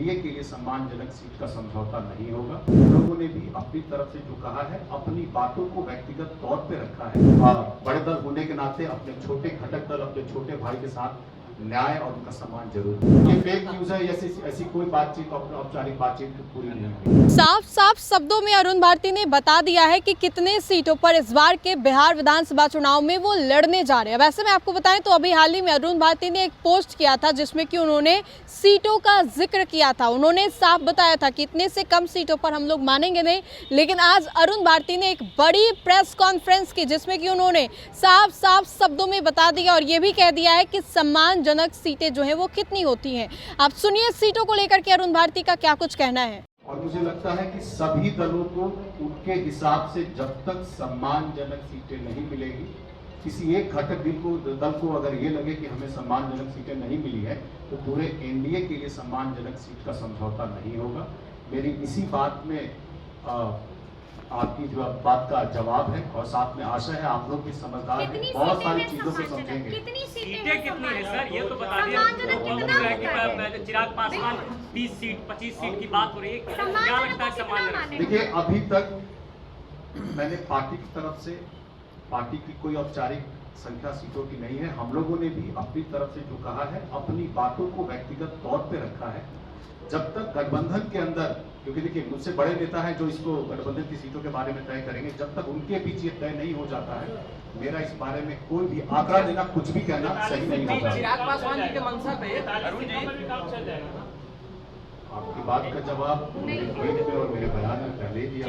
NDA के लिए सम्मानजनक सीट का समझौता नहीं होगा। लोगों ने भी अपनी तरफ से जो कहा है, अपनी बातों को व्यक्तिगत तौर पे रखा है। बड़े दल होने के नाते अपने छोटे घटक दल, अपने छोटे भाई के साथ न्याय और उनका सम्मान जरूर। ये फेक न्यूज है, ऐसी कोई बातचीत, औपचारिक बातचीत पूरी नहीं हुई। साफ साफ शब्दों में अरुण भारती ने बता दिया है कि कितने सीटों पर इस बार के बिहार विधानसभा चुनाव में वो लड़ने जा रहे हैं। वैसे मैं आपको बताएं तो अभी हाल ही में अरुण भारती ने एक पोस्ट किया था जिसमें कि उन्होंने सीटों का जिक्र किया था। उन्होंने साफ बताया था कि इतने से कम सीटों पर हम लोग मानेंगे नहीं। लेकिन आज अरुण भारती ने एक बड़ी प्रेस कॉन्फ्रेंस की जिसमें कि उन्होंने साफ साफ शब्दों में बता दिया और ये भी कह दिया है कि सम्मानजनक सीटें जो है वो कितनी होती हैं। आप सुनिए सीटों को लेकर के अरुण भारती का क्या कुछ कहना है। और मुझे लगता है कि सभी दलों को उनके हिसाब से जब तक सम्मानजनक सीटें नहीं मिलेगी, किसी एक घटक दल को अगर ये लगे कि हमें सम्मानजनक सीटें नहीं मिली है, तो पूरे एनडीए के लिए सम्मानजनक सीट का समझौता नहीं होगा। मेरी इसी बात में आपकी जो बात का जवाब है और साथ में आशा है आप लोग भी समझदार हैं, बहुत सारी चीजों को समझेंगे। सीटें कितनी है सर, ये तो बता दिए। चिराग पासवान 20 सीट 25 सीट की बात हो रही है, क्या लगता है सम्मानजनक? देखिए, अभी तक मैंने पार्टी की तरफ से, पार्टी की कोई औपचारिक संख्या सीटों की नहीं है। हम लोगों ने भी अपनी तरफ से जो कहा है, अपनी बातों को व्यक्तिगत तौर पे रखा है। जब तक गठबंधन के अंदर, क्योंकि देखिए मुझसे बड़े नेता हैं जो इसको गठबंधन की सीटों के बारे में तय करेंगे, जब तक उनके बीच ये तय नहीं हो जाता है, मेरा इस बारे में कोई भी आंकड़ा देना, कुछ भी कहना सही नहीं होगा। चिराग पासवान जी के मंशा पे अरुण जी, आपकी बात का जवाब मेरे ट्वीट में और मेरे बयान में पहले ही दिया।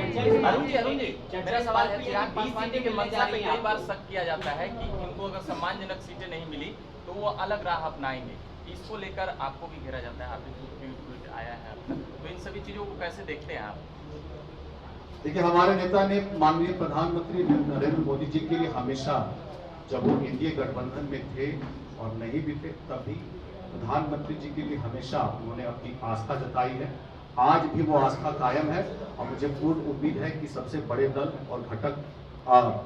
अरुण जी, मेरा सवाल है, चिराग पासवान जी के मंशा पे कई बार शक किया जाता है कि इनको अगर सम्मानजनक सीटें नहीं मिली तो वो अलग राह अपनाएंगे। इसको लेकर आपको भी घेरा जाता है, आपके ट्वीट आया है अब तक, तो इन सभी चीजों को कैसे देखते हैं आप? देखिए, हमारे नेता ने माननीय प्रधानमंत्री नरेंद्र मोदी जी के लिए हमेशा, जब वो एनडीए गठबंधन में थे और नहीं भी थे, तभी प्रधानमंत्री जी के लिए हमेशा उन्होंने अपनी आस्था जताई है। आज भी वो आस्था कायम है और मुझे पूर्ण उम्मीद है कि सबसे बड़े दल और घटक,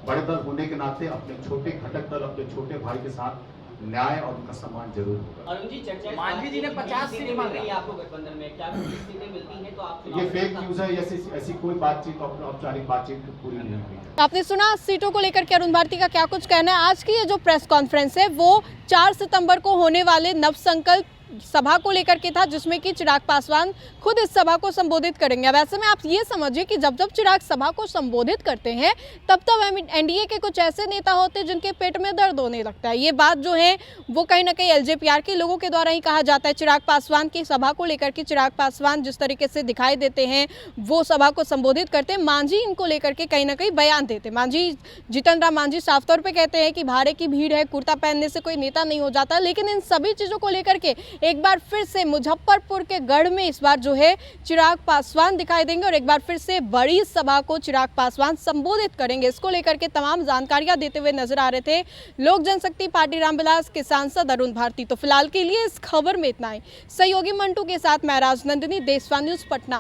बड़े दल होने के नाते अपने छोटे घटक दल, अपने छोटे भाई के साथ न्याय और उनका सम्मान जरूर होगा। अरुण जी, चर्चा मांझी जी ने 50 सीटें मिल रही है आपको गठबंधन में, क्या 20 सीटें मिलती हैं तो आप? ये फेक न्यूज है, ऐसी कोई बातचीत, औपचारिक बातचीत पूरी नहीं हुई है। आपने सुना सीटों को लेकर के अरुण भारती का क्या कुछ कहना है। आज की ये जो प्रेस कॉन्फ्रेंस है वो 4 सितंबर को होने वाले नवसंकल्प सभा को लेकर के था, जिसमें कि चिराग पासवान खुद इस सभा को संबोधित करेंगे। वैसे में आप ये समझिए कि जब जब चिराग सभा को संबोधित करते हैं तब तब एनडीए के कुछ ऐसे नेता होते हैं जिनके पेट में दर्द होने लगता है। ये बात जो है वो कहीं ना कहीं एलजेपीआर के लोगों के द्वारा ही कहा जाता है। चिराग पासवान की सभा को लेकर के चिराग पासवान जिस तरीके से दिखाई देते हैं, वो सभा को संबोधित करते हैं, मांझी इनको लेकर के कहीं ना कहीं बयान देते। मांझी, जीतन राम मांझी साफ तौर पर कहते हैं कि भाड़े की भीड़ है, कुर्ता पहनने से कोई नेता नहीं हो जाता। लेकिन इन सभी चीज़ों को लेकर के एक बार फिर से मुजफ्फरपुर के गढ़ में इस बार जो है चिराग पासवान दिखाई देंगे और एक बार फिर से बड़ी सभा को चिराग पासवान संबोधित करेंगे। इसको लेकर के तमाम जानकारियां देते हुए नजर आ रहे थे लोक जनशक्ति पार्टी रामविलास के सांसद अरुण भारती। तो फिलहाल के लिए इस खबर में इतना ही। सहयोगी मंटू के साथ मैं राजनंदिनी, देशवान न्यूज, पटना।